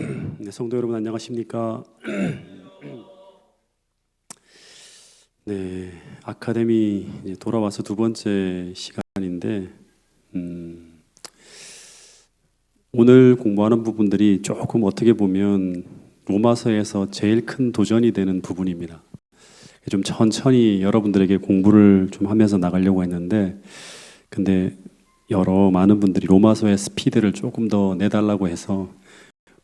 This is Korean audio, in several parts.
네, 성도 여러분 안녕하십니까? 네, 아카데미 이제 돌아와서 두 번째 시간인데 오늘 공부하는 부분들이 조금 어떻게 보면 로마서에서 제일 큰 도전이 되는 부분입니다. 좀 천천히 여러분들에게 공부를 좀 하면서 나가려고 했는데 근데 많은 분들이 로마서의 스피드를 조금 더 내달라고 해서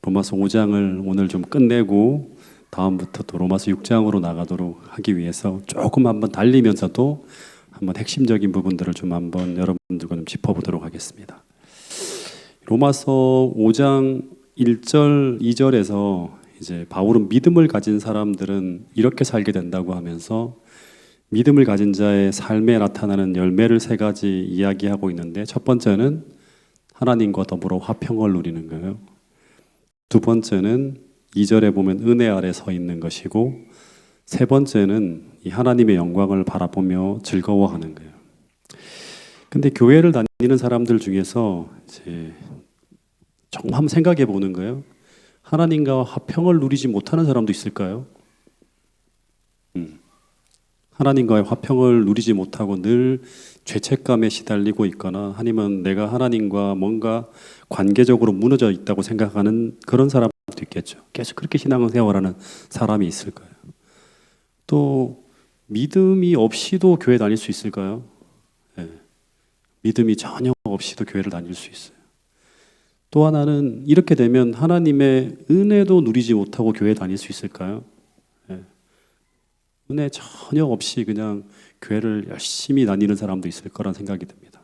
로마서 5장을 오늘 좀 끝내고 다음부터 또 로마서 6장으로 나가도록 하기 위해서 조금 한번 달리면서도 한번 핵심적인 부분들을 좀 한번 여러분들과 좀 짚어보도록 하겠습니다. 로마서 5장 1절, 2절에서 이제 바울은 믿음을 가진 사람들은 이렇게 살게 된다고 하면서 믿음을 가진 자의 삶에 나타나는 열매를 세 가지 이야기하고 있는데 첫 번째는 하나님과 더불어 화평을 누리는 거예요. 두 번째는 2절에 보면 은혜 아래 서 있는 것이고 세 번째는 이 하나님의 영광을 바라보며 즐거워하는 거예요. 근데 교회를 다니는 사람들 중에서 이제 조금 한번 생각해 보는 거예요. 하나님과 화평을 누리지 못하는 사람도 있을까요? 하나님과의 화평을 누리지 못하고 늘 죄책감에 시달리고 있거나 아니면 내가 하나님과 뭔가 관계적으로 무너져 있다고 생각하는 그런 사람도 있겠죠. 계속 그렇게 신앙생활하는 사람이 있을 거예요. 또 믿음이 없이도 교회 다닐 수 있을까요? 네. 믿음이 전혀 없이도 교회를 다닐 수 있어요. 또 하나는 이렇게 되면 하나님의 은혜도 누리지 못하고 교회 다닐 수 있을까요? 네. 은혜 전혀 없이 그냥 교회를 열심히 다니는 사람도 있을 거란 생각이 듭니다.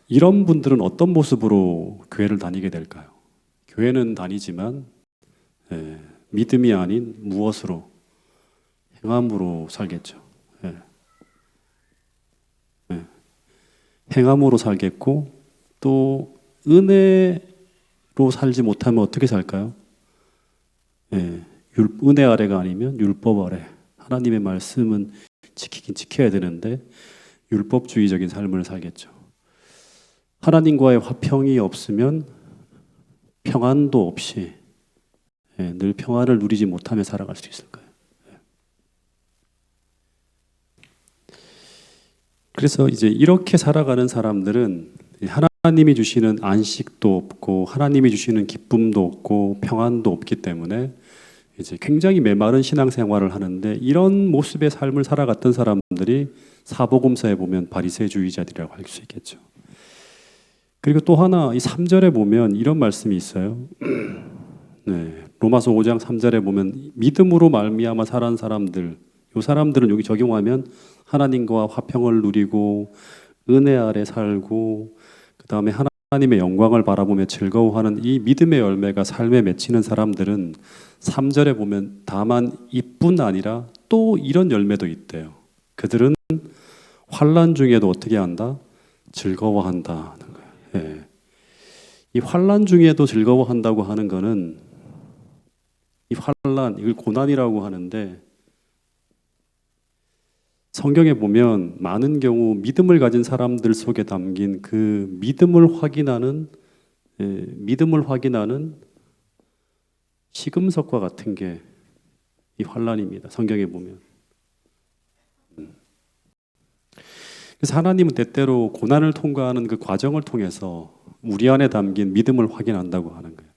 이런 분들은 어떤 모습으로 교회를 다니게 될까요? 교회는 다니지만 믿음이 아닌 무엇으로? 행함으로 살겠죠. 행함으로 살겠고 또 은혜로 살지 못하면 어떻게 살까요? 은혜 아래가 아니면 율법 아래. 하나님의 말씀은 지키긴 지켜야 되는데 율법주의적인 삶을 살겠죠. 하나님과의 화평이 없으면 평안도 없이 늘 평안을 누리지 못하며 살아갈 수 있을 거예요. 그래서 이제 이렇게 살아가는 사람들은 하나님이 주시는 안식도 없고 하나님이 주시는 기쁨도 없고 평안도 없기 때문에 이제 굉장히 메마른 신앙생활을 하는데 이런 모습의 삶을 살아갔던 사람들이 사복음서에 보면 바리새주의자들이라고 할 수 있겠죠. 그리고 또 하나 이 3절에 보면 이런 말씀이 있어요. 로마서 5장 3절에 보면 믿음으로 말미암아 살아난 사람들, 이 사람들은 여기 적용하면 하나님과 화평을 누리고 은혜 아래 살고 그 다음에 하나님의 영광을 바라보며 즐거워하는 이 믿음의 열매가 삶에 맺히는 사람들은 3절에 보면 다만 이뿐 아니라 또 이런 열매도 있대요. 그들은 환난 중에도 어떻게 한다? 즐거워한다는 거예요. 이 환난 중에도 즐거워한다고 하는 거는 이 환난, 이걸 고난이라고 하는데 성경에 보면 많은 경우 믿음을 가진 사람들 속에 담긴 그 믿음을 확인하는 시금석과 같은 게 이 환난입니다. 성경에 보면. 그래서 하나님은 때때로 고난을 통과하는 그 과정을 통해서 우리 안에 담긴 믿음을 확인한다고 하는 거예요.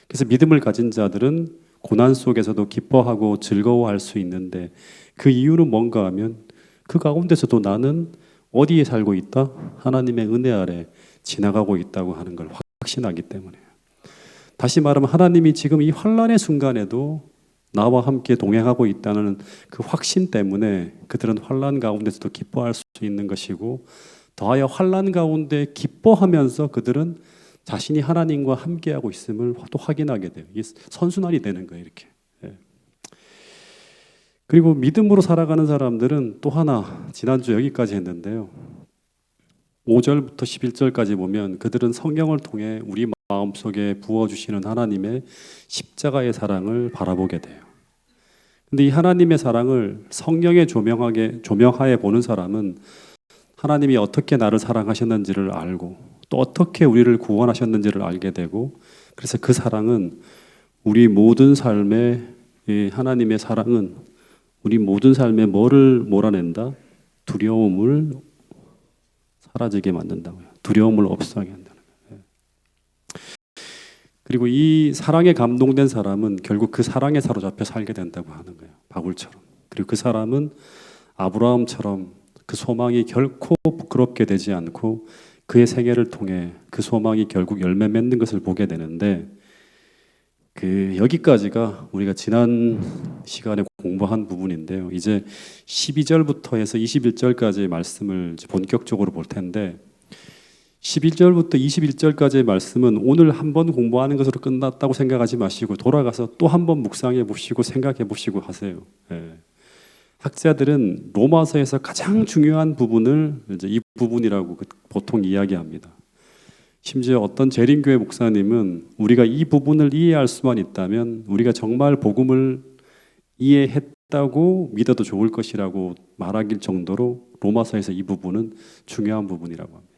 그래서 믿음을 가진 자들은 고난 속에서도 기뻐하고 즐거워할 수 있는데 그 이유는 뭔가 하면 그 가운데서도 나는 어디에 살고 있다? 하나님의 은혜 아래 지나가고 있다고 하는 걸 확신하기 때문에. 다시 말하면 하나님이 지금 이 환난의 순간에도 나와 함께 동행하고 있다는 그 확신 때문에 그들은 환난 가운데서도 기뻐할 수 있는 것이고 더하여 환난 가운데 기뻐하면서 그들은 자신이 하나님과 함께하고 있음을 또 확인하게 돼요. 이게 선순환이 되는 거예요. 이렇게. 그리고 믿음으로 살아가는 사람들은 또 하나 지난주 여기까지 했는데요. 5절부터 11절까지 보면 그들은 성경을 통해 우리 마음속에 부어주시는 하나님의 십자가의 사랑을 바라보게 돼요. 근데 이 하나님의 사랑을 성령의 조명하에 보는 사람은 하나님이 어떻게 나를 사랑하셨는지를 알고 또 어떻게 우리를 구원하셨는지를 알게 되고 그래서 그 사랑은 우리 모든 삶에 이 하나님의 사랑은 우리 모든 삶에 뭐를 몰아낸다? 두려움을 사라지게 만든다고요. 두려움을 없어하게 한다는 거예요. 그리고 이 사랑에 감동된 사람은 결국 그 사랑에 사로잡혀 살게 된다고 하는 거예요. 바울처럼. 그리고 그 사람은 아브라함처럼 그 소망이 결코 부끄럽게 되지 않고 그의 생애를 통해 그 소망이 결국 열매 맺는 것을 보게 되는데, 여기까지가 우리가 지난 시간에 공부한 부분인데요. 이제 12절부터 해서 21절까지의 말씀을 본격적으로 볼 텐데, 11절부터 21절까지의 말씀은 오늘 한번 공부하는 것으로 끝났다고 생각하지 마시고 돌아가서 또 한번 묵상해 보시고 생각해 보시고 하세요. 예. 학자들은 로마서에서 가장 중요한 부분을 이제 이 부분이라고 보통 이야기합니다. 심지어 어떤 재림교회 목사님은 우리가 이 부분을 이해할 수만 있다면 우리가 정말 복음을 이해했다고 믿어도 좋을 것이라고 말하길 정도로 로마서에서 이 부분은 중요한 부분이라고 합니다.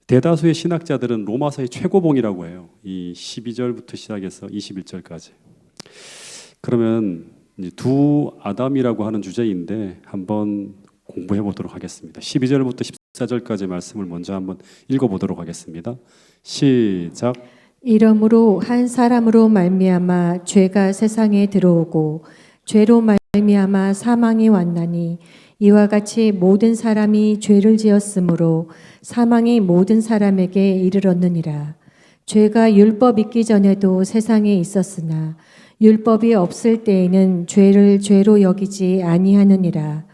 대다수의 신학자들은 로마서의 최고봉이라고 해요. 이 12절부터 시작해서 21절까지. 그러면 이제 두 아담이라고 하는 주제인데 한번 공부해 보도록 하겠습니다. 12절부터 14절까지 말씀을 먼저 한번 읽어보도록 하겠습니다. 시작. 이러므로 한 사람으로 말미암아 죄가 세상에 들어오고 죄로 말미암아 사망이 왔나니 이와 같이 모든 사람이 죄를 지었으므로 사망이 모든 사람에게 이르렀느니라. 죄가 율법 있기 전에도 세상에 있었으나 율법이 없을 때에는 죄를 죄로 여기지 아니하느니라.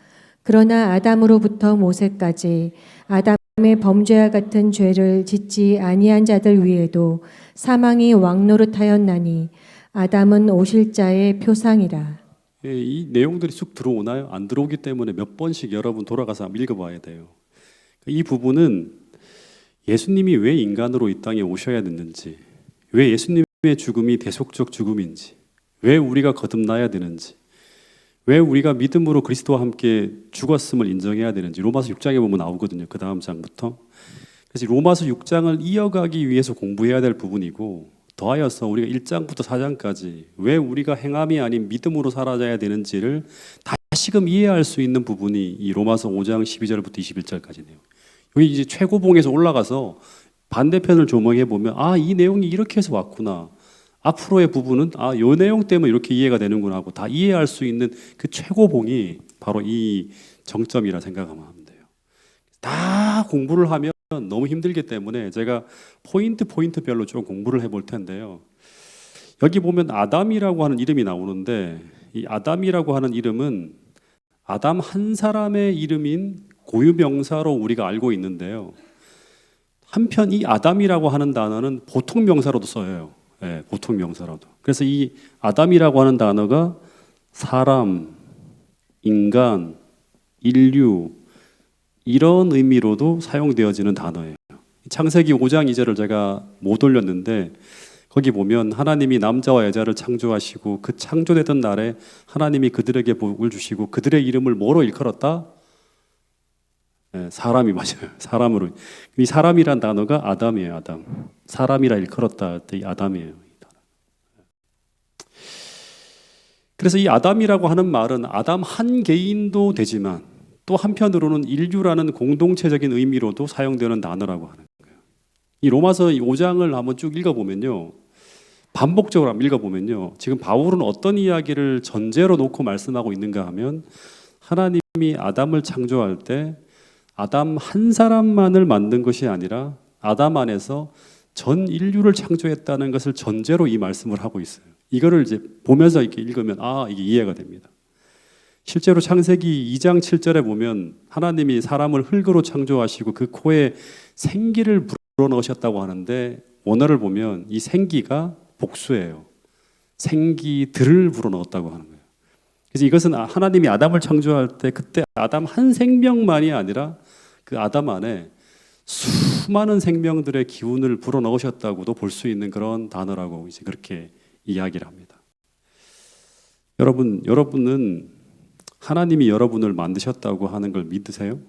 그러나 아담으로부터 모세까지 아담의 범죄와 같은 죄를 짓지 아니한 자들 위에도 사망이 왕노릇하였나니 아담은 오실 자의 표상이라. 이 내용들이 쑥 들어오나요? 안 들어오기 때문에 몇 번씩 여러분 돌아가서 한번 읽어봐야 돼요. 이 부분은 예수님이 왜 인간으로 이 땅에 오셔야 됐는지, 왜 예수님의 죽음이 대속적 죽음인지, 왜 우리가 거듭나야 되는지, 왜 우리가 믿음으로 그리스도와 함께 죽었음을 인정해야 되는지 로마서 6장에 보면 나오거든요. 그 다음 장부터. 그래서 로마서 6장을 이어가기 위해서 공부해야 될 부분이고, 더하여서 우리가 1장부터 4장까지 왜 우리가 행함이 아닌 믿음으로 살아가야 되는지를 다시금 이해할 수 있는 부분이 이 로마서 5장 12절부터 21절까지네요. 여기 이제 최고봉에서 올라가서 반대편을 조명해 보면 이 내용이 이렇게 해서 왔구나. 앞으로의 부분은 이 내용 때문에 이렇게 이해가 되는구나 하고 다 이해할 수 있는 그 최고봉이 바로 이 정점이라 생각하면 돼요. 다 공부를 하면 너무 힘들기 때문에 제가 포인트별로 좀 공부를 해볼 텐데요. 여기 보면 아담이라고 하는 이름이 나오는데 이 아담이라고 하는 이름은 아담 한 사람의 이름인 고유명사로 우리가 알고 있는데요. 한편 이 아담이라고 하는 단어는 보통 명사로도 써요. 네, 보통 명사로도. 그래서 이 아담이라고 하는 단어가 사람, 인간, 인류 이런 의미로도 사용되어지는 단어예요. 창세기 5장 2절을 제가 못 올렸는데 거기 보면 하나님이 남자와 여자를 창조하시고 그 창조되던 날에 하나님이 그들에게 복을 주시고 그들의 이름을 뭐로 일컬었다? 네, 사람이 맞아요. 사람으로. 이 사람이란 단어가 아담이에요. 아담. 사람이라 일컬었다 할 때 이 아담이에요. 그래서 이 아담이라고 하는 말은 아담 한 개인도 되지만 또 한편으로는 인류라는 공동체적인 의미로도 사용되는 단어라고 하는 거예요. 이 로마서 5장을 한번 쭉 읽어보면요. 반복적으로 한번 읽어보면요. 지금 바울은 어떤 이야기를 전제로 놓고 말씀하고 있는가 하면 하나님이 아담을 창조할 때 아담 한 사람만을 만든 것이 아니라 아담 안에서 전 인류를 창조했다는 것을 전제로 이 말씀을 하고 있어요. 이거를 이제 보면서 이렇게 읽으면 이게 이해가 됩니다. 실제로 창세기 2장 7절에 보면 하나님이 사람을 흙으로 창조하시고 그 코에 생기를 불어넣으셨다고 하는데 원어를 보면 이 생기가 복수예요. 생기들을 불어넣었다고 하는 거예요. 그래서 이것은 하나님이 아담을 창조할 때 그때 아담 한 생명만이 아니라 그 아담 안에 수많은 생명들의 기운을 불어넣으셨다고도 볼 수 있는 그런 단어라고 이제 그렇게 이야기를 합니다. 여러분은 하나님이 여러분을 만드셨다고 하는 걸 믿으세요?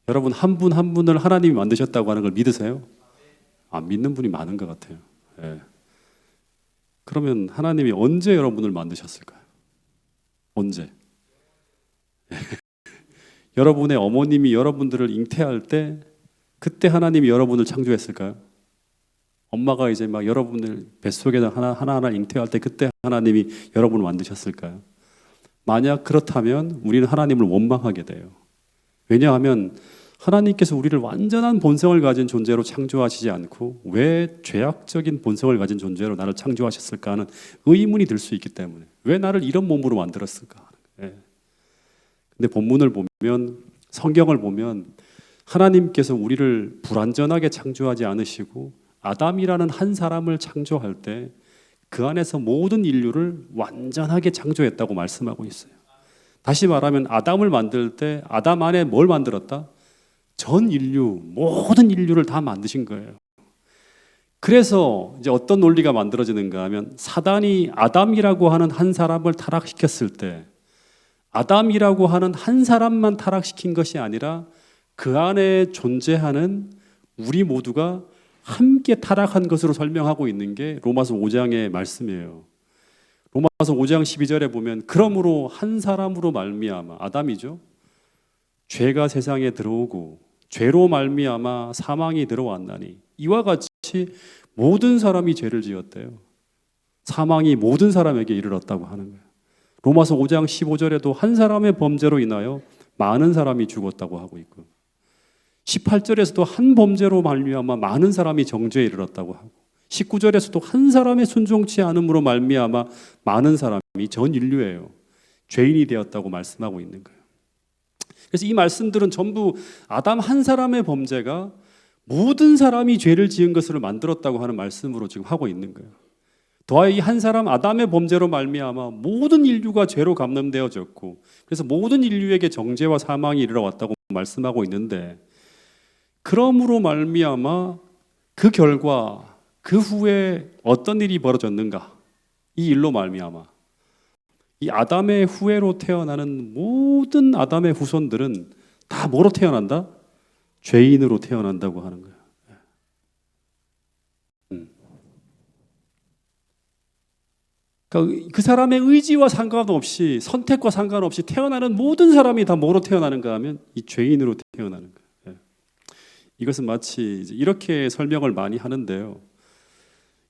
여러분 한 분 한 분을 하나님이 만드셨다고 하는 걸 믿으세요? 안 믿는 분이 많은 것 같아요. 예. 그러면 하나님이 언제 여러분을 만드셨을까요? 언제? 여러분의 어머님이 여러분들을 잉태할 때 그때 하나님이 여러분을 창조했을까요? 엄마가 이제 막 여러분을 뱃속에다 하나하나 잉태할 때 그때 하나님이 여러분을 만드셨을까요? 만약 그렇다면 우리는 하나님을 원망하게 돼요. 왜냐하면 하나님께서 우리를 완전한 본성을 가진 존재로 창조하시지 않고 왜 죄악적인 본성을 가진 존재로 나를 창조하셨을까 하는 의문이 들 수 있기 때문에 왜 나를 이런 몸으로 만들었을까? 예. 근데 본문을 보면 성경을 보면 하나님께서 우리를 불완전하게 창조하지 않으시고 아담이라는 한 사람을 창조할 때 그 안에서 모든 인류를 완전하게 창조했다고 말씀하고 있어요. 다시 말하면 아담을 만들 때 아담 안에 뭘 만들었다? 전 인류, 모든 인류를 다 만드신 거예요. 그래서 이제 어떤 논리가 만들어지는가 하면 사단이 아담이라고 하는 한 사람을 타락시켰을 때 아담이라고 하는 한 사람만 타락시킨 것이 아니라 그 안에 존재하는 우리 모두가 함께 타락한 것으로 설명하고 있는 게 로마서 5장의 말씀이에요. 로마서 5장 12절에 보면 그러므로 한 사람으로 말미암아 아담이죠. 죄가 세상에 들어오고 죄로 말미암아 사망이 들어왔나니 이와 같이 모든 사람이 죄를 지었대요. 사망이 모든 사람에게 이르렀다고 하는 거예요. 로마서 5장 15절에도 한 사람의 범죄로 인하여 많은 사람이 죽었다고 하고 있고 18절에서도 한 범죄로 말미암아 많은 사람이 정죄에 이르렀다고 하고 19절에서도 한 사람의 순종치 않음으로 말미암아 많은 사람이 전 인류예요. 죄인이 되었다고 말씀하고 있는 거예요. 그래서 이 말씀들은 전부 아담 한 사람의 범죄가 모든 사람이 죄를 지은 것을 만들었다고 하는 말씀으로 지금 하고 있는 거예요. 더하여 이 한 사람 아담의 범죄로 말미암아 모든 인류가 죄로 감염되어졌고 그래서 모든 인류에게 정죄와 사망이 이르러왔다고 말씀하고 있는데 그러므로 말미암아 그 결과 그 후에 어떤 일이 벌어졌는가? 이 일로 말미암아 이 아담의 후예로 태어나는 모든 아담의 후손들은 다 뭐로 태어난다? 죄인으로 태어난다고 하는 거예요. 그러니까 그 사람의 의지와 상관없이 선택과 상관없이 태어나는 모든 사람이 다 뭐로 태어나는가 하면 이 죄인으로 태어나는 거예요. 이것은 마치 이렇게 설명을 많이 하는데요.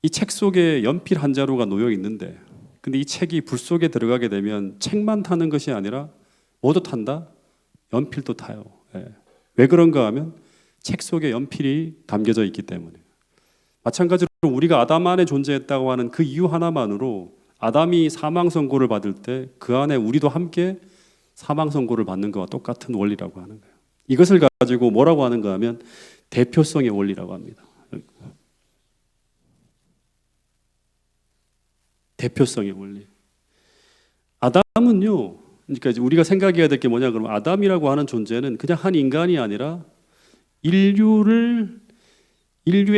이 책 속에 연필 한 자루가 놓여 있는데 근데 이 책이 불 속에 들어가게 되면 책만 타는 것이 아니라 뭐도 탄다? 연필도 타요. 왜 그런가 하면 책 속에 연필이 담겨져 있기 때문에. 마찬가지로 우리가 아담 안에 존재했다고 하는 그 이유 하나만으로 아담이 사망 선고를 받을 때 그 안에 우리도 함께 사망 선고를 받는 것과 똑같은 원리라고 하는 거예요. 이것을 가지고 뭐라고 하는가 하면 대표성의 원리라고 합니다. 대표성의 원리. 아담은요, 그러니까 우리가 생각해야 될 게 뭐냐 그러면 아담이라고 하는 존재는 그냥 한 인간이 아니라 인류의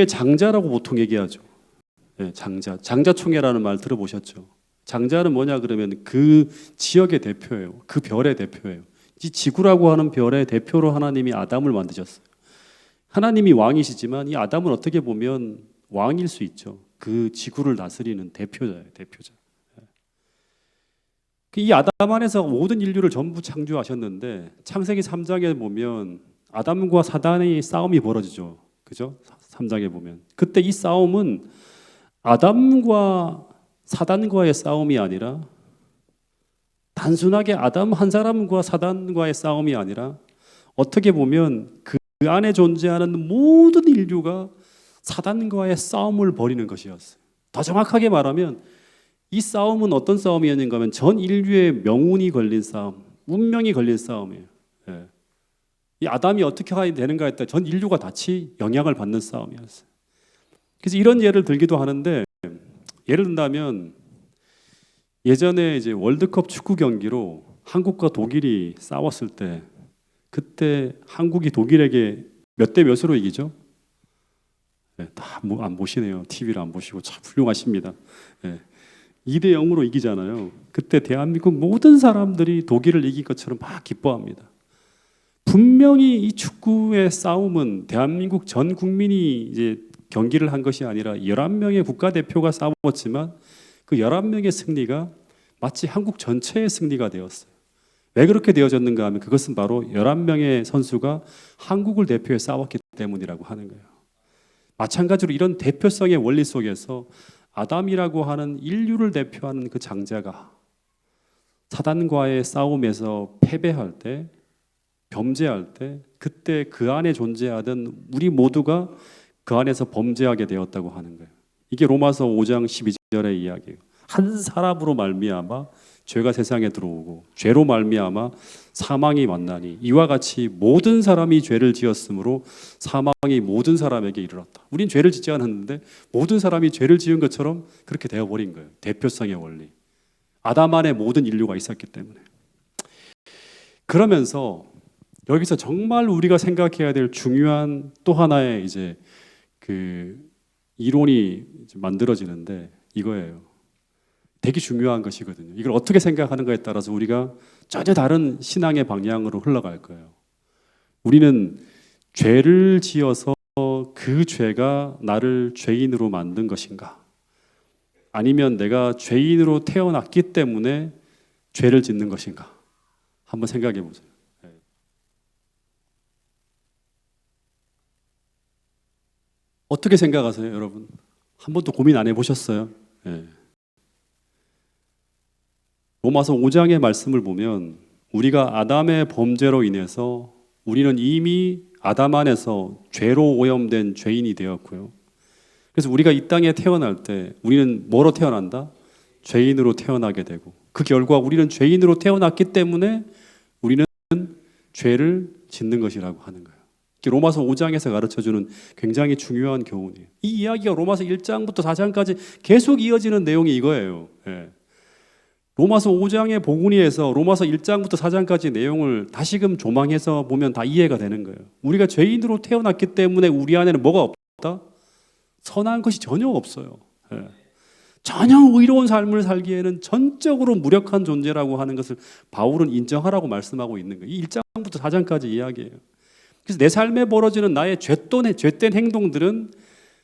장자라고 보통 얘기하죠. 네, 장자총회라는 말 들어보셨죠? 장자는 뭐냐 그러면 그 지역의 대표예요. 그 별의 대표예요. 이 지구라고 하는 별의 대표로 하나님이 아담을 만드셨어요. 하나님이 왕이시지만 이 아담은 어떻게 보면 왕일 수 있죠. 그 지구를 다스리는 대표자예요. 대표자. 이 아담 안에서 모든 인류를 전부 창조하셨는데 창세기 3장에 보면 아담과 사단의 싸움이 벌어지죠. 그죠? 3장에 보면. 그때 이 싸움은 아담과 사단과의 싸움이 아니라 단순하게 아담 한 사람과 사단과의 싸움이 아니라 어떻게 보면 그 안에 존재하는 모든 인류가 사단과의 싸움을 벌이는 것이었어요. 더 정확하게 말하면 이 싸움은 어떤 싸움이었는가 하면 전 인류의 명운이 걸린 싸움, 운명이 걸린 싸움이에요. 이 아담이 어떻게 해야 되는가 했다 전 인류가 같이 영향을 받는 싸움이었어요. 그래서 이런 예를 들기도 하는데 예를 든다면 예전에 이제 월드컵 축구 경기로 한국과 독일이 싸웠을 때 그때 한국이 독일에게 몇 대 몇으로 이기죠? 다 안 보시네요. TV를 안 보시고 참 훌륭하십니다. 2대 0으로 이기잖아요. 그때 대한민국 모든 사람들이 독일을 이긴 것처럼 막 기뻐합니다. 분명히 이 축구의 싸움은 대한민국 전 국민이 이제 경기를 한 것이 아니라 11명의 국가대표가 싸웠지만 그 11명의 승리가 마치 한국 전체의 승리가 되었어요. 왜 그렇게 되어졌는가 하면 그것은 바로 11명의 선수가 한국을 대표해 싸웠기 때문이라고 하는 거예요. 마찬가지로 이런 대표성의 원리 속에서 아담이라고 하는 인류를 대표하는 그 장자가 사단과의 싸움에서 패배할 때, 범죄할 때, 그때 그 안에 존재하던 우리 모두가 그 안에서 범죄하게 되었다고 하는 거예요. 이게 로마서 5장 12절의 이야기예요. 한 사람으로 말미암아 죄가 세상에 들어오고 죄로 말미암아 사망이 만나니 이와 같이 모든 사람이 죄를 지었으므로 사망이 모든 사람에게 이르렀다. 우린 죄를 짓지 않았는데 모든 사람이 죄를 지은 것처럼 그렇게 되어버린 거예요. 대표성의 원리. 아담 안에 모든 인류가 있었기 때문에. 그러면서 여기서 정말 우리가 생각해야 될 중요한 또 하나의 이제 그 이론이 만들어지는데 이거예요. 되게 중요한 것이거든요. 이걸 어떻게 생각하는가에 따라서 우리가 전혀 다른 신앙의 방향으로 흘러갈 거예요. 우리는 죄를 지어서 그 죄가 나를 죄인으로 만든 것인가? 아니면 내가 죄인으로 태어났기 때문에 죄를 짓는 것인가? 한번 생각해 보세요. 어떻게 생각하세요, 여러분? 한 번도 고민 안 해보셨어요? 네. 로마서 5장의 말씀을 보면 우리가 아담의 범죄로 인해서 우리는 이미 아담 안에서 죄로 오염된 죄인이 되었고요. 그래서 우리가 이 땅에 태어날 때 우리는 뭐로 태어난다? 죄인으로 태어나게 되고 그 결과 우리는 죄인으로 태어났기 때문에 우리는 죄를 짓는 것이라고 하는 거예요. 로마서 5장에서 가르쳐주는 굉장히 중요한 교훈이에요. 이 이야기가 로마서 1장부터 4장까지 계속 이어지는 내용이 이거예요. 예. 로마서 5장의 복음위에서 로마서 1장부터 4장까지 내용을 다시금 조망해서 보면 다 이해가 되는 거예요. 우리가 죄인으로 태어났기 때문에 우리 안에는 뭐가 없다? 선한 것이 전혀 없어요. 예. 전혀 의로운 삶을 살기에는 전적으로 무력한 존재라고 하는 것을 바울은 인정하라고 말씀하고 있는 거예요. 이 1장부터 4장까지 이야기예요. 그래서 내 삶에 벌어지는 나의 죄된 행동들은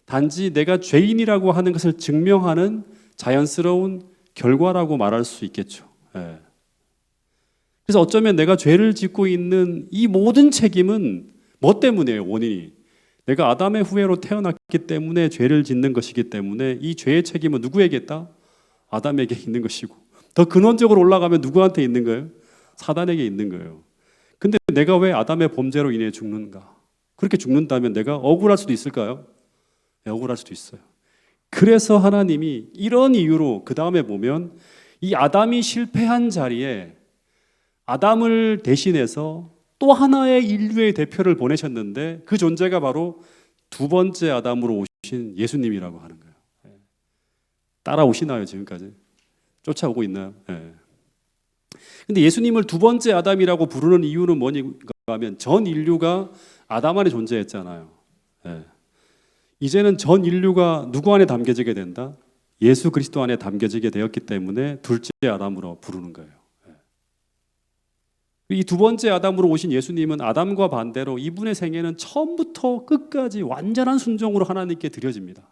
단지 내가 죄인이라고 하는 것을 증명하는 자연스러운 결과라고 말할 수 있겠죠. 예. 그래서 어쩌면 내가 죄를 짓고 있는 이 모든 책임은 뭐 때문이에요? 원인이. 내가 아담의 후예로 태어났기 때문에 죄를 짓는 것이기 때문에 이 죄의 책임은 누구에게 있다? 아담에게 있는 것이고 더 근원적으로 올라가면 누구한테 있는 거예요? 사단에게 있는 거예요. 근데 내가 왜 아담의 범죄로 인해 죽는가? 그렇게 죽는다면 내가 억울할 수도 있을까요? 네, 억울할 수도 있어요. 그래서 하나님이 이런 이유로 그 다음에 보면 이 아담이 실패한 자리에 아담을 대신해서 또 하나의 인류의 대표를 보내셨는데 그 존재가 바로 두 번째 아담으로 오신 예수님이라고 하는 거예요. 따라오시나요 지금까지? 쫓아오고 있나요? 근데 예수님을 두 번째 아담이라고 부르는 이유는 뭐냐 하면 전 인류가 아담 안에 존재했잖아요. 이제는 전 인류가 누구 안에 담겨지게 된다? 예수 그리스도 안에 담겨지게 되었기 때문에 둘째 아담으로 부르는 거예요. 이 두 번째 아담으로 오신 예수님은 아담과 반대로 이분의 생애는 처음부터 끝까지 완전한 순종으로 하나님께 드려집니다.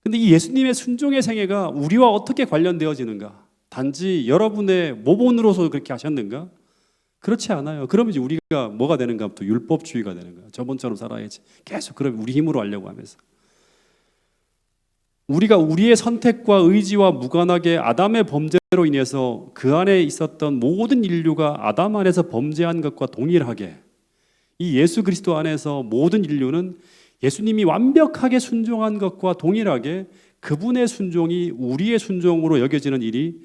근데 이 예수님의 순종의 생애가 우리와 어떻게 관련되어지는가? 단지 여러분의 모본으로서 그렇게 하셨는가? 그렇지 않아요. 그러면 이제 우리가 뭐가 되는가? 또 율법주의가 되는 거야. 저번처럼 살아야지. 계속 그럼 우리 힘으로 하려고 하면서. 우리가 우리의 선택과 의지와 무관하게 아담의 범죄로 인해서 그 안에 있었던 모든 인류가 아담 안에서 범죄한 것과 동일하게 이 예수 그리스도 안에서 모든 인류는 예수님이 완벽하게 순종한 것과 동일하게 그분의 순종이 우리의 순종으로 여겨지는 일이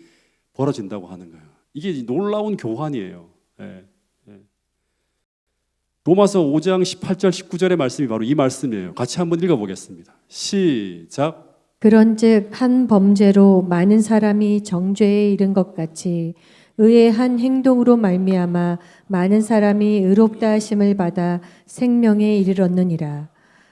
벌어진다고 하는 거예요. 이게 놀라운 교환이에요. 로마서 5장 18절 19절의 말씀이 바로 이 말씀이에요. 같이 한번 읽어보겠습니다. 시작. 그런즉 한 범죄로 많은 사람이 정죄에 이른 것 같이 의의 한 행동으로 말미암아 많은 사람이 의롭다 하심을 받아 생명에 이르렀느니라.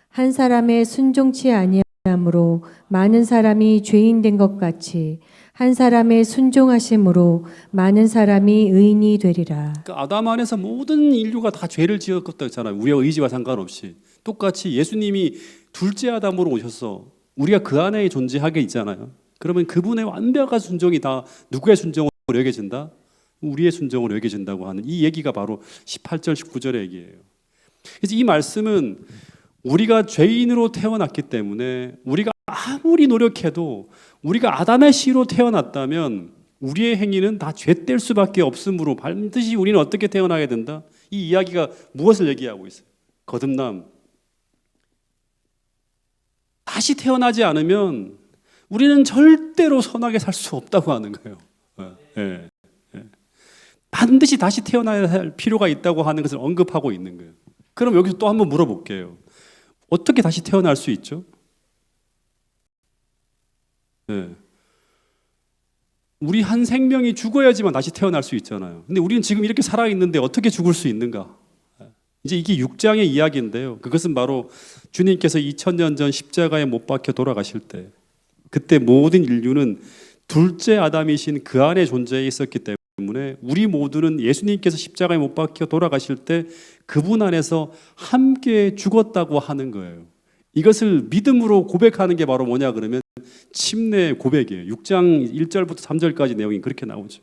한 사람의 순종치 아니함으로 많은 사람이 죄인 된 것 같이 한 사람의 순종하심으로 많은 사람이 의인이 되리라. 그러니까 아담 안에서 모든 인류가 다 죄를 지었다고 했잖아요. 우리의 의지와 상관없이. 똑같이 예수님이 둘째 아담으로 오셔서 우리가 그 안에 존재하게 있잖아요. 그러면 그분의 완벽한 순종이 다 누구의 순종으로 여겨진다? 우리의 순종으로 여겨진다고 하는 이 얘기가 바로 18절 19절의 얘기예요. 그래서 이 말씀은 우리가 죄인으로 태어났기 때문에 우리가 아무리 노력해도 우리가 아담의 씨로 태어났다면 우리의 행위는 다 죄될 수밖에 없으므로 반드시 우리는 어떻게 태어나게 된다? 이 이야기가 무엇을 얘기하고 있어요? 거듭남. 다시 태어나지 않으면 우리는 절대로 선하게 살 수 없다고 하는 거예요. 예, 예. 반드시 다시 태어나야 할 필요가 있다고 하는 것을 언급하고 있는 거예요. 그럼 여기서 또 한번 물어볼게요. 어떻게 다시 태어날 수 있죠? 예. 우리 한 생명이 죽어야지만 다시 태어날 수 있잖아요. 근데 우리는 지금 이렇게 살아있는데 어떻게 죽을 수 있는가? 이제 이게 6장의 이야기인데요. 그것은 바로 주님께서 2000년 전 십자가에 못 박혀 돌아가실 때, 그때 모든 인류는 둘째 아담이신 그 안에 존재해 있었기 때문에 우리 모두는 예수님께서 십자가에 못 박혀 돌아가실 때 그분 안에서 함께 죽었다고 하는 거예요. 이것을 믿음으로 고백하는 게 바로 뭐냐 그러면 침례 고백이에요. 6장 1절부터 3절까지 내용이 그렇게 나오죠.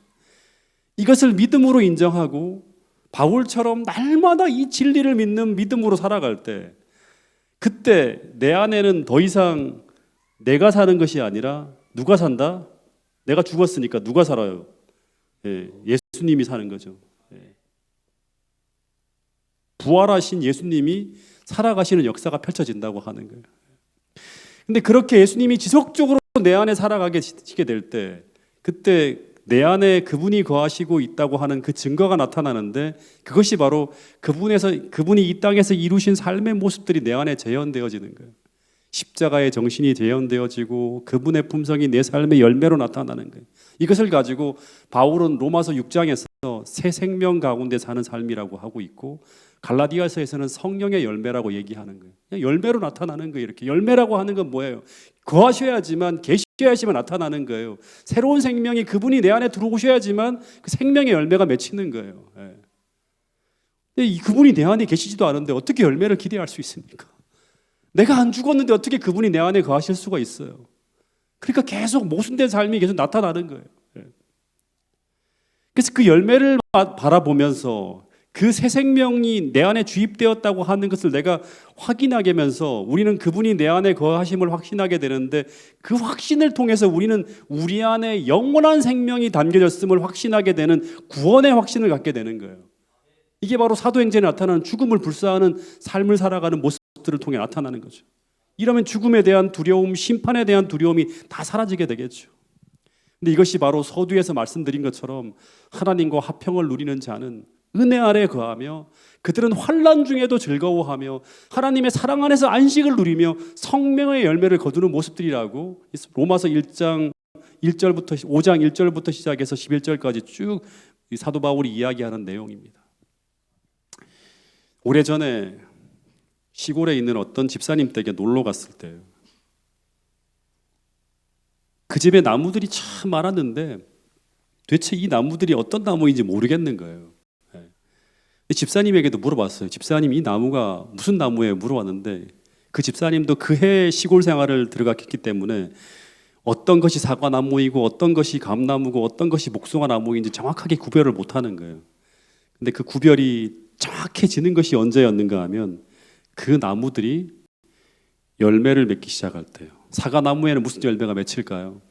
이것을 믿음으로 인정하고 바울처럼 날마다 이 진리를 믿는 믿음으로 살아갈 때, 그때 내 안에는 더 이상 내가 사는 것이 아니라 누가 산다? 내가 죽었으니까 누가 살아요? 예수님이 사는 거죠. 부활하신 예수님이 살아가시는 역사가 펼쳐진다고 하는 거예요. 근데 그렇게 예수님이 지속적으로 내 안에 살아가게 될 때, 그때 내 안에 그분이 거하시고 있다고 하는 그 증거가 나타나는데, 그것이 바로 그분이 이 땅에서 이루신 삶의 모습들이 내 안에 재현되어지는 거예요. 십자가의 정신이 재현되어지고 그분의 품성이 내 삶의 열매로 나타나는 거예요. 이것을 가지고 바울은 로마서 6장에서 새 생명 가운데 사는 삶이라고 하고 있고, 갈라디아서에서는 성령의 열매라고 얘기하는 거예요. 그냥 열매로 나타나는 거예요. 이렇게 열매라고 하는 건 뭐예요? 거하셔야지만, 계셔야지만 나타나는 거예요. 새로운 생명이 그분이 내 안에 들어오셔야지만 그 생명의 열매가 맺히는 거예요. 근데 그분이 내 안에 계시지도 않은데 어떻게 열매를 기대할 수 있습니까? 내가 안 죽었는데 어떻게 그분이 내 안에 거하실 수가 있어요? 그러니까 계속 모순된 삶이 계속 나타나는 거예요. 그래서 그 열매를 바라보면서 그 새 생명이 내 안에 주입되었다고 하는 것을 내가 확인하게 하면서 우리는 그분이 내 안에 거하심을 확신하게 되는데, 그 확신을 통해서 우리는 우리 안에 영원한 생명이 담겨졌음을 확신하게 되는 구원의 확신을 갖게 되는 거예요. 이게 바로 사도행전에 나타나는 죽음을 불사하는 삶을 살아가는 모습들을 통해 나타나는 거죠. 이러면 죽음에 대한 두려움, 심판에 대한 두려움이 다 사라지게 되겠죠. 근데 이것이 바로 서두에서 말씀드린 것처럼 하나님과 화평을 누리는 자는 은혜 아래 거하며 그들은 환난 중에도 즐거워하며 하나님의 사랑 안에서 안식을 누리며 성령의 열매를 거두는 모습들이라고 로마서 1장 1절부터 5장 1절부터 시작해서 11절까지 쭉 사도 바울이 이야기하는 내용입니다. 오래전에 시골에 있는 어떤 집사님 댁에 놀러 갔을 때 그 집에 나무들이 참 많았는데 도대체 이 나무들이 어떤 나무인지 모르겠는 거예요. 집사님에게도 물어봤어요. 집사님, 이 나무가 무슨 나무예요? 물어봤는데 그 집사님도 그해 시골 생활을 들어갔기 때문에 어떤 것이 사과나무이고 어떤 것이 감나무고 어떤 것이 복숭아나무인지 정확하게 구별을 못하는 거예요. 근데 그 구별이 정확해지는 것이 언제였는가 하면 그 나무들이 열매를 맺기 시작할 때요. 사과나무에는 무슨 열매가 맺힐까요?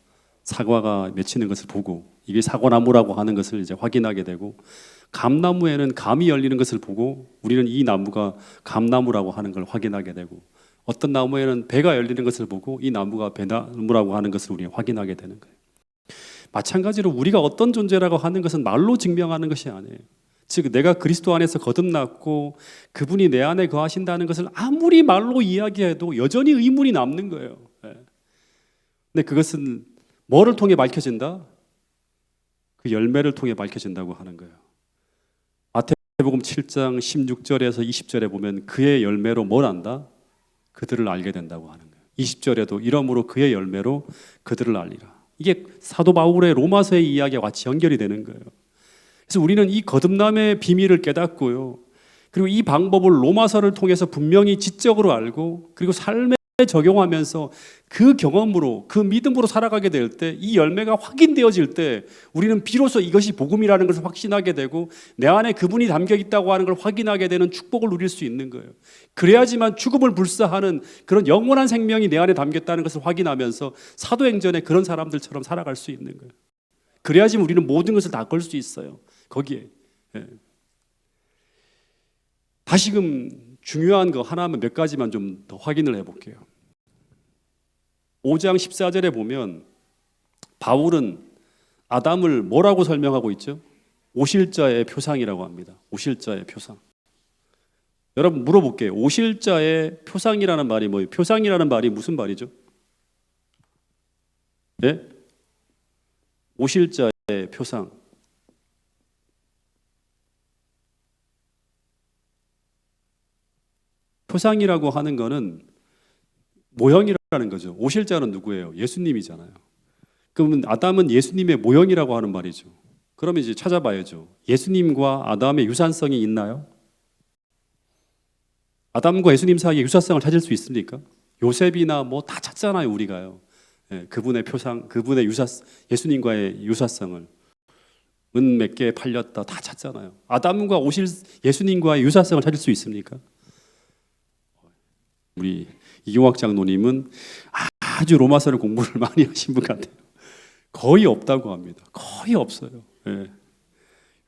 사과가 맺히는 것을 보고 이게 사과나무라고 하는 것을 이제 확인하게 되고, 감나무에는 감이 열리는 것을 보고 우리는 이 나무가 감나무라고 하는 걸 확인하게 되고, 어떤 나무에는 배가 열리는 것을 보고 이 나무가 배나무라고 하는 것을 우리가 확인하게 되는 거예요. 마찬가지로 우리가 어떤 존재라고 하는 것은 말로 증명하는 것이 아니에요. 즉 내가 그리스도 안에서 거듭났고 그분이 내 안에 거하신다는 것을 아무리 말로 이야기해도 여전히 의문이 남는 거예요. 근데 그것은 뭐를 통해 밝혀진다? 그 열매를 통해 밝혀진다고 하는 거예요. 마태복음 7장 16절에서 20절에 보면 그의 열매로 뭘 안다? 그들을 알게 된다고 하는 거예요. 20절에도 이러므로 그의 열매로 그들을 알리라. 이게 사도 바울의 로마서의 이야기와 같이 연결이 되는 거예요. 그래서 우리는 이 거듭남의 비밀을 깨닫고요, 그리고 이 방법을 로마서를 통해서 분명히 지적으로 알고 그리고 삶의 적용하면서 그 경험으로 그 믿음으로 살아가게 될 때 이 열매가 확인되어질 때 우리는 비로소 이것이 복음이라는 것을 확신하게 되고 내 안에 그분이 담겨 있다고 하는 걸 확인하게 되는 축복을 누릴 수 있는 거예요. 그래야지만 죽음을 불사하는 그런 영원한 생명이 내 안에 담겼다는 것을 확인하면서 사도행전에 그런 사람들처럼 살아갈 수 있는 거예요. 그래야지 우리는 모든 것을 다 걸 수 있어요. 거기에. 예. 다시금 중요한 거 하나만 몇 가지만 좀 더 확인을 해볼게요. 5장 14절에 보면 바울은 아담을 뭐라고 설명하고 있죠? 오실자의 표상이라고 합니다. 오실자의 표상. 여러분 물어볼게요. 오실자의 표상이라는 말이 뭐예요? 표상이라는 말이 무슨 말이죠? 네? 오실자의 표상. 표상이라고 하는 거는 모형이라는 거죠. 오실자는 누구예요? 예수님이잖아요. 그러면 아담은 예수님의 모형이라고 하는 말이죠. 그러면 이제 찾아봐야죠. 예수님과 아담의 유사성이 있나요? 아담과 예수님 사이에 유사성을 찾을 수 있습니까? 요셉이나 뭐 다 찾잖아요, 우리가요. 예, 그분의 표상, 그분의 예수님과의 유사성을 은 몇 개 팔렸다 다 찾잖아요. 아담과 예수님과의 유사성을 찾을 수 있습니까? 우리 이용학 장로님은 아주 로마서를 공부를 많이 하신 분 같아요. 거의 없다고 합니다. 거의 없어요. 예.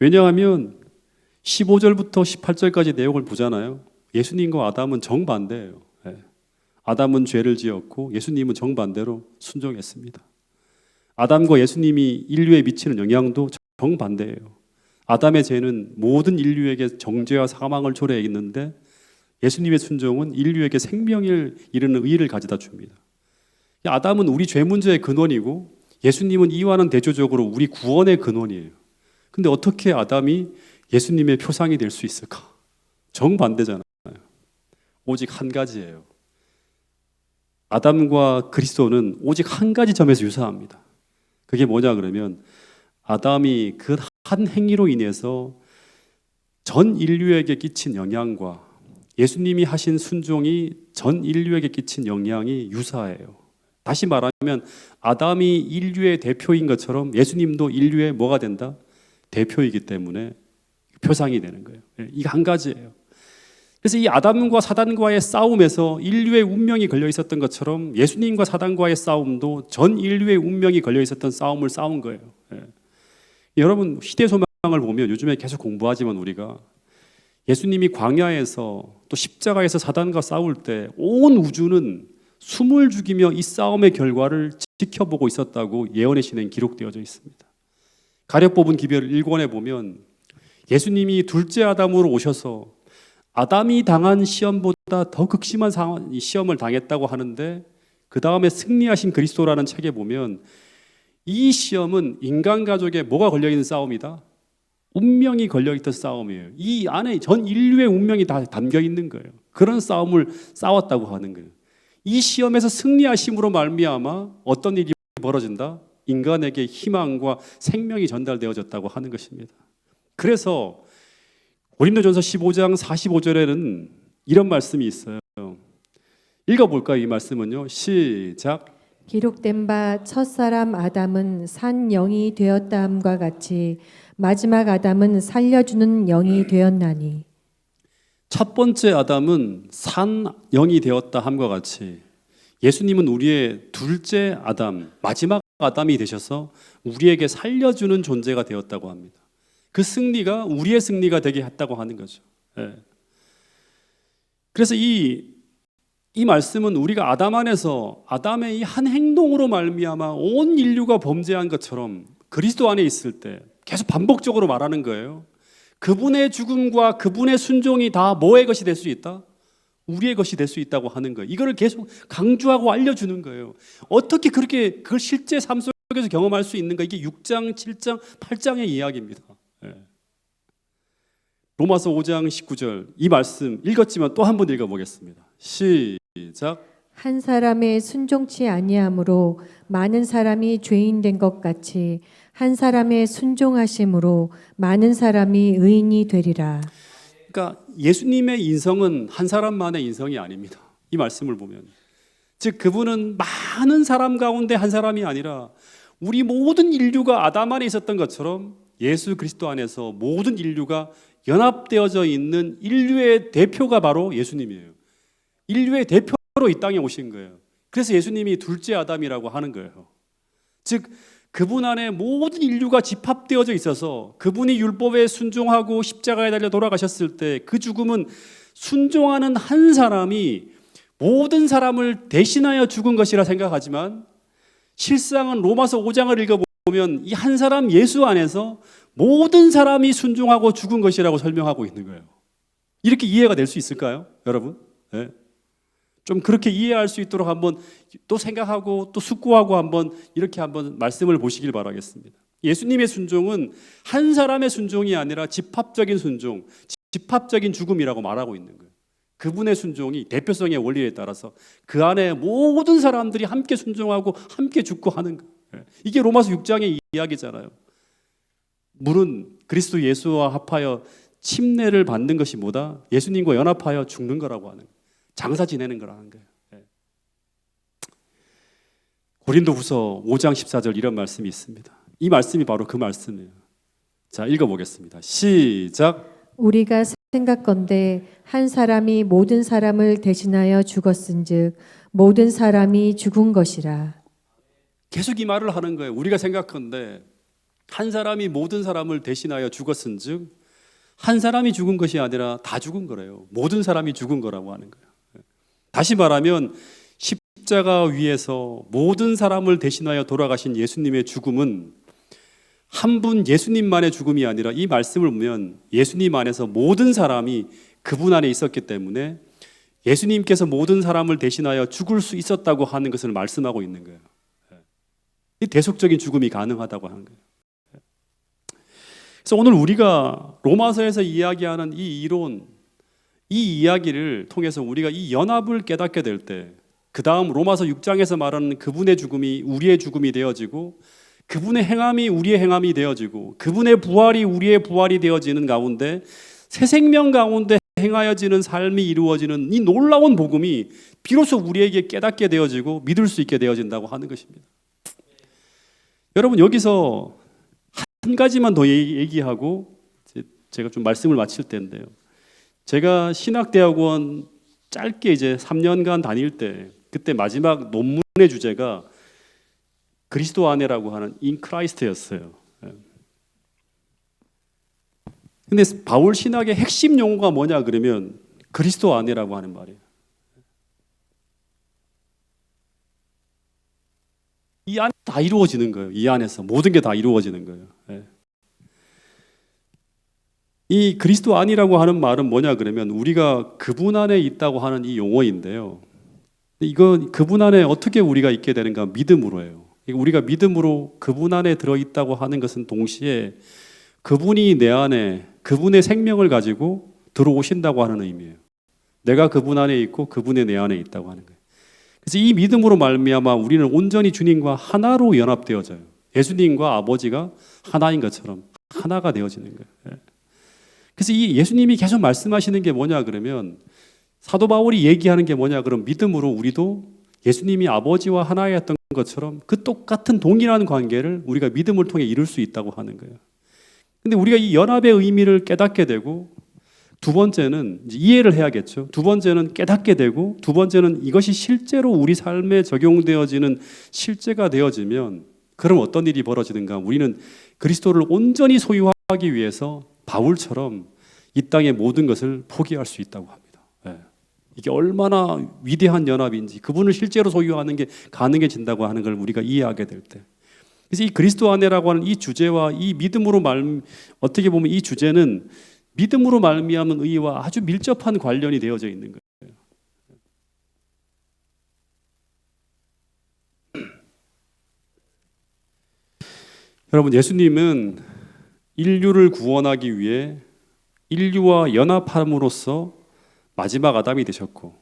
왜냐하면 15절부터 18절까지 내용을 보잖아요. 예수님과 아담은 정반대예요. 예. 아담은 죄를 지었고 예수님은 정반대로 순종했습니다. 아담과 예수님이 인류에 미치는 영향도 정반대예요. 아담의 죄는 모든 인류에게 정죄와 사망을 초래했는데 예수님의 순종은 인류에게 생명을 이루는 의의를 가져다 줍니다. 아담은 우리 죄 문제의 근원이고 예수님은 이와는 대조적으로 우리 구원의 근원이에요. 근데 어떻게 아담이 예수님의 표상이 될 수 있을까? 정반대잖아요. 오직 한 가지예요. 아담과 그리스도는 오직 한 가지 점에서 유사합니다. 그게 뭐냐 그러면 아담이 그 한 행위로 인해서 전 인류에게 끼친 영향과 예수님이 하신 순종이 전 인류에게 끼친 영향이 유사해요. 다시 말하면 아담이 인류의 대표인 것처럼 예수님도 인류의 뭐가 된다? 대표이기 때문에 표상이 되는 거예요. 이거 한 가지예요. 그래서 이 아담과 사단과의 싸움에서 인류의 운명이 걸려 있었던 것처럼 예수님과 사단과의 싸움도 전 인류의 운명이 걸려 있었던 싸움을 싸운 거예요. 여러분 시대 소망을 보면 요즘에 계속 공부하지만 우리가 예수님이 광야에서 또 십자가에서 사단과 싸울 때 온 우주는 숨을 죽이며 이 싸움의 결과를 지켜보고 있었다고 예언의 신에 기록되어져 있습니다. 가력 뽑은 기별 1권에 보면 예수님이 둘째 아담으로 오셔서 아담이 당한 시험보다 더 극심한 시험을 당했다고 하는데 그 다음에 승리하신 그리스도라는 책에 보면 이 시험은 인간 가족에 뭐가 걸려있는 싸움이다? 운명이 걸려있던 싸움이에요. 이 안에 전 인류의 운명이 다 담겨 있는 거예요. 그런 싸움을 싸웠다고 하는 거예요. 이 시험에서 승리하심으로 말미암아 어떤 일이 벌어진다? 인간에게 희망과 생명이 전달되어졌다고 하는 것입니다. 그래서 고린도전서 15장 45절에는 이런 말씀이 있어요. 읽어볼까요? 이 말씀은요. 시작. 기록된 바 첫사람 아담은 산 영이 되었다 함과 같이 마지막 아담은 살려주는 영이 되었나니. 첫 번째 아담은 산 영이 되었다 함과 같이 예수님은 우리의 둘째 아담, 마지막 아담이 되셔서 우리에게 살려주는 존재가 되었다고 합니다. 그 승리가 우리의 승리가 되게 했다고 하는 거죠. 예. 그래서 이 말씀은 우리가 아담 안에서 아담의 이 한 행동으로 말미암아 온 인류가 범죄한 것처럼 그리스도 안에 있을 때 계속 반복적으로 말하는 거예요. 그분의 죽음과 그분의 순종이 다 뭐의 것이 될 수 있다? 우리의 것이 될 수 있다고 하는 거예요. 이거를 계속 강조하고 알려주는 거예요. 어떻게 그렇게 그걸 실제 삶 속에서 경험할 수 있는가? 이게 6장, 7장, 8장의 이야기입니다. 예. 로마서 5장 19절 이 말씀 읽었지만 또 한 번 읽어보겠습니다. 시작. 한 사람의 순종치 아니함으로 많은 사람이 죄인 된 것 같이 한 사람의 순종하심으로 많은 사람이 의인이 되리라. 그러니까 예수님의 인성은 한 사람만의 인성이 아닙니다. 이 말씀을 보면 즉 그분은 많은 사람 가운데 한 사람이 아니라 우리 모든 인류가 아담 안에 있었던 것처럼 예수 그리스도 안에서 모든 인류가 연합되어져 있는 인류의 대표가 바로 예수님이에요. 인류의 대표로 이 땅에 오신 거예요. 그래서 예수님이 둘째 아담이라고 하는 거예요. 즉 그분 안에 모든 인류가 집합되어져 있어서 그분이 율법에 순종하고 십자가에 달려 돌아가셨을 때 그 죽음은 순종하는 한 사람이 모든 사람을 대신하여 죽은 것이라 생각하지만 실상은 로마서 5장을 읽어보면 이 한 사람 예수 안에서 모든 사람이 순종하고 죽은 것이라고 설명하고 있는 거예요. 이렇게 이해가 될 수 있을까요, 여러분? 네. 좀 그렇게 이해할 수 있도록 한번 또 생각하고 또 숙고하고 한번 이렇게 한번 말씀을 보시길 바라겠습니다. 예수님의 순종은 한 사람의 순종이 아니라 집합적인 순종, 집합적인 죽음이라고 말하고 있는 거예요. 그분의 순종이 대표성의 원리에 따라서 그 안에 모든 사람들이 함께 순종하고 함께 죽고 하는 거예요. 이게 로마서 6장의 이야기잖아요. 물은 그리스도 예수와 합하여 침례를 받는 것이 뭐다? 예수님과 연합하여 죽는 거라고 하는 거예요. 장사 지내는 거라는 거예요. 고린도후서 5장 14절 이런 말씀이 있습니다. 이 말씀이 바로 그 말씀이에요. 자, 읽어보겠습니다. 시작. 우리가 생각건대 한 사람이 모든 사람을 대신하여 죽었은즉 모든 사람이 죽은 것이라. 계속 이 말을 하는 거예요. 우리가 생각건대 한 사람이 모든 사람을 대신하여 죽었은즉 한 사람이 죽은 것이 아니라 다 죽은 거래요. 모든 사람이 죽은 거라고 하는 거예요. 다시 말하면 십자가 위에서 모든 사람을 대신하여 돌아가신 예수님의 죽음은 한 분 예수님만의 죽음이 아니라 이 말씀을 보면 예수님 안에서 모든 사람이 그분 안에 있었기 때문에 예수님께서 모든 사람을 대신하여 죽을 수 있었다고 하는 것을 말씀하고 있는 거예요. 이 대속적인 죽음이 가능하다고 하는 거예요. 그래서 오늘 우리가 로마서에서 이야기하는 이 이론, 이 이야기를 통해서 우리가 이 연합을 깨닫게 될 때, 그 다음 로마서 6장에서 말하는 그분의 죽음이 우리의 죽음이 되어지고 그분의 행함이 우리의 행함이 되어지고 그분의 부활이 우리의 부활이 되어지는 가운데 새 생명 가운데 행하여지는 삶이 이루어지는 이 놀라운 복음이 비로소 우리에게 깨닫게 되어지고 믿을 수 있게 되어진다고 하는 것입니다. 여러분, 여기서 한 가지만 더 얘기하고 제가 좀 말씀을 마칠 텐데요. 제가 신학대학원 짧게 이제 3년간 다닐 때 그때 마지막 논문의 주제가 그리스도 안에라고 하는 In Christ였어요. 근데 바울 신학의 핵심 용어가 뭐냐 그러면 그리스도 안에라고 하는 말이에요. 이 안에 다 이루어지는 거예요. 이 안에서 모든 게 다 이루어지는 거예요. 이 그리스도 안이라고 하는 말은 뭐냐 그러면 우리가 그분 안에 있다고 하는 이 용어인데요. 이거 그분 안에 어떻게 우리가 있게 되는가? 믿음으로예요. 우리가 믿음으로 그분 안에 들어있다고 하는 것은 동시에 그분이 내 안에 그분의 생명을 가지고 들어오신다고 하는 의미예요. 내가 그분 안에 있고 그분의 내 안에 있다고 하는 거예요. 그래서 이 믿음으로 말미암아 우리는 온전히 주님과 하나로 연합되어져요. 예수님과 아버지가 하나인 것처럼 하나가 되어지는 거예요. 그래서 이 예수님이 계속 말씀하시는 게 뭐냐 그러면 사도 바울이 얘기하는 게 뭐냐 그러면 믿음으로 우리도 예수님이 아버지와 하나였던 것처럼 그 똑같은 동일한 관계를 우리가 믿음을 통해 이룰 수 있다고 하는 거예요. 근데 우리가 이 연합의 의미를 깨닫게 되고 두 번째는 이해를 해야겠죠. 두 번째는 깨닫게 되고 두 번째는 이것이 실제로 우리 삶에 적용되어지는 실제가 되어지면 그럼 어떤 일이 벌어지는가? 우리는 그리스도를 온전히 소유하기 위해서 바울처럼 이 땅의 모든 것을 포기할 수 있다고 합니다. 이게 얼마나 위대한 연합인지 그분을 실제로 소유하는 게 가능해진다고 하는 걸 우리가 이해하게 될 때, 그래서 이 그리스도 안에라고 하는 이 주제와 이 믿음으로 어떻게 보면 이 주제는 믿음으로 말미암은 의와 아주 밀접한 관련이 되어져 있는 거예요. 여러분, 예수님은 인류를 구원하기 위해 인류와 연합함으로써 마지막 아담이 되셨고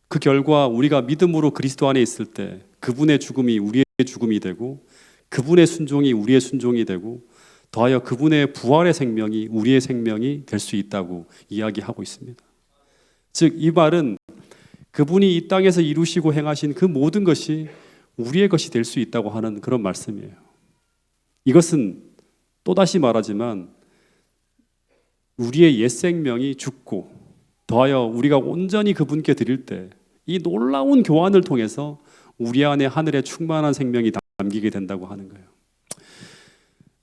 그 결과 우리가 믿음으로 그리스도 안에 있을 때 그분의 죽음이 우리의 죽음이 되고 그분의 순종이 우리의 순종이 되고 더하여 그분의 부활의 생명이 우리의 생명이 될 수 있다고 이야기하고 있습니다. 즉 이 말은 그분이 이 땅에서 이루시고 행하신 그 모든 것이 우리의 것이 될 수 있다고 하는 그런 말씀이에요. 이것은 또다시 말하지만 우리의 옛 생명이 죽고 더하여 우리가 온전히 그분께 드릴 때 이 놀라운 교환을 통해서 우리 안에 하늘의 충만한 생명이 담기게 된다고 하는 거예요.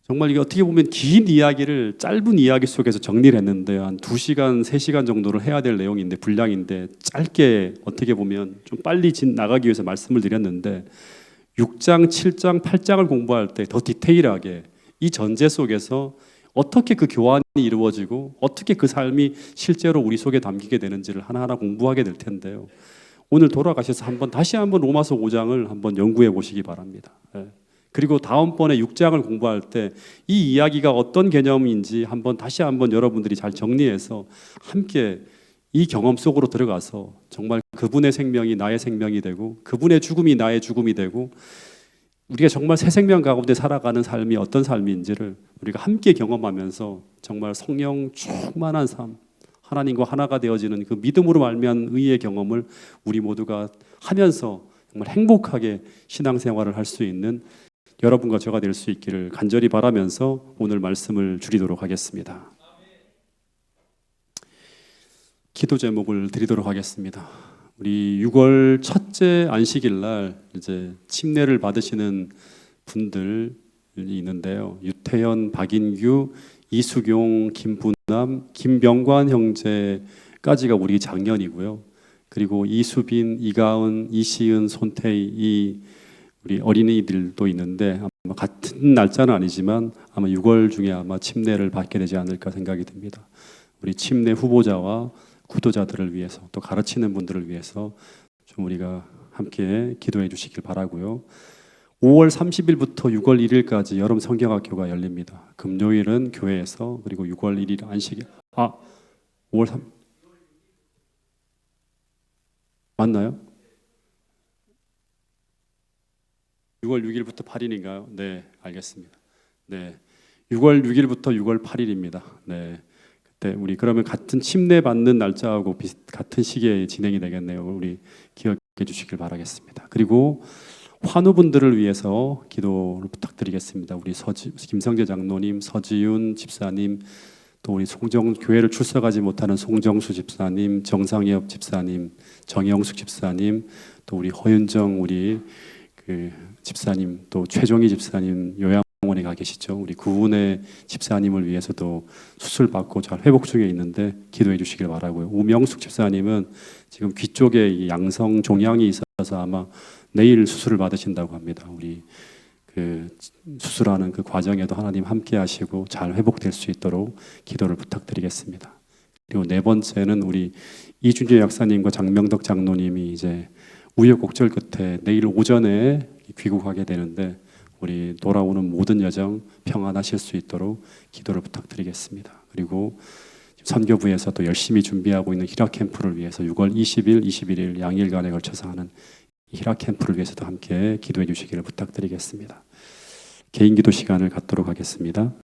정말 이게 어떻게 보면 긴 이야기를 짧은 이야기 속에서 정리를 했는데 한 2시간, 3시간 정도를 해야 될 내용인데 분량인데 짧게 어떻게 보면 좀 빨리 나가기 위해서 말씀을 드렸는데 6장, 7장, 8장을 공부할 때 더 디테일하게 이 전제 속에서 어떻게 그 교환이 이루어지고 어떻게 그 삶이 실제로 우리 속에 담기게 되는지를 하나하나 공부하게 될 텐데요. 오늘 돌아가셔서 다시 한번 로마서 5장을 한번 연구해 보시기 바랍니다. 그리고 다음번에 6장을 공부할 때 이 이야기가 어떤 개념인지 다시 한번 여러분들이 잘 정리해서 함께 이 경험 속으로 들어가서 정말 그분의 생명이 나의 생명이 되고 그분의 죽음이 나의 죽음이 되고 우리가 정말 새 생명 가운데 살아가는 삶이 어떤 삶인지를 우리가 함께 경험하면서 정말 성령 충만한 삶, 하나님과 하나가 되어지는 그 믿음으로 말미암은 의의 경험을 우리 모두가 하면서 정말 행복하게 신앙생활을 할 수 있는 여러분과 저가 될 수 있기를 간절히 바라면서 오늘 말씀을 줄이도록 하겠습니다. 기도 제목을 드리도록 하겠습니다. 우리 6월 첫째 안식일 날 이제 침례를 받으시는 분들이 있는데요. 유태현, 박인규, 이수경, 김분남, 김병관 형제까지가 우리 작년이고요. 그리고 이수빈, 이가은, 이시은, 손태희 이 우리 어린이들도 있는데 아마 같은 날짜는 아니지만 아마 6월 중에 아마 침례를 받게 되지 않을까 생각이 듭니다. 우리 침례 후보자와 구도자들을 위해서 또 가르치는 분들을 위해서 좀 우리가 함께 기도해 주시길 바라고요. 5월 30일부터 6월 1일까지 여름 성경학교가 열립니다. 금요일은 교회에서 그리고 6월 1일 안식일 5월 3 맞나요? 6월 6일부터 8일인가요? 네, 알겠습니다. 네, 6월 6일부터 6월 8일입니다. 네, 그때 우리 그러면 같은 침례 받는 날짜하고 같은 시기에 진행이 되겠네요. 우리 기억해 주시길 바라겠습니다. 그리고 환우분들을 위해서 기도를 부탁드리겠습니다. 우리 김성재 장로님, 서지윤 집사님, 또 우리 교회를 출석하지 못하는 송정수 집사님, 정상엽 집사님, 정영숙 집사님, 또 우리 허윤정 우리 집사님, 또 최종희 집사님 요양원에 가 계시죠. 우리 구은의 집사님을 위해서도 수술 받고 잘 회복 중에 있는데 기도해 주시길 바라고요. 우명숙 집사님은 지금 귀 쪽에 양성 종양이 있어서 아마 내일 수술을 받으신다고 합니다. 우리 수술하는 그 과정에도 하나님 함께 하시고 잘 회복될 수 있도록 기도를 부탁드리겠습니다. 그리고 네 번째는 우리 이준재 약사님과 장명덕 장로님이 이제 우여곡절 끝에 내일 오전에 귀국하게 되는데 우리 돌아오는 모든 여정 평안하실 수 있도록 기도를 부탁드리겠습니다. 그리고 선교부에서 또 열심히 준비하고 있는 히라 캠프를 위해서 6월 20일, 21일 양일간에 걸쳐서 하는 히라 캠프를 위해서도 함께 기도해 주시기를 부탁드리겠습니다. 개인 기도 시간을 갖도록 하겠습니다.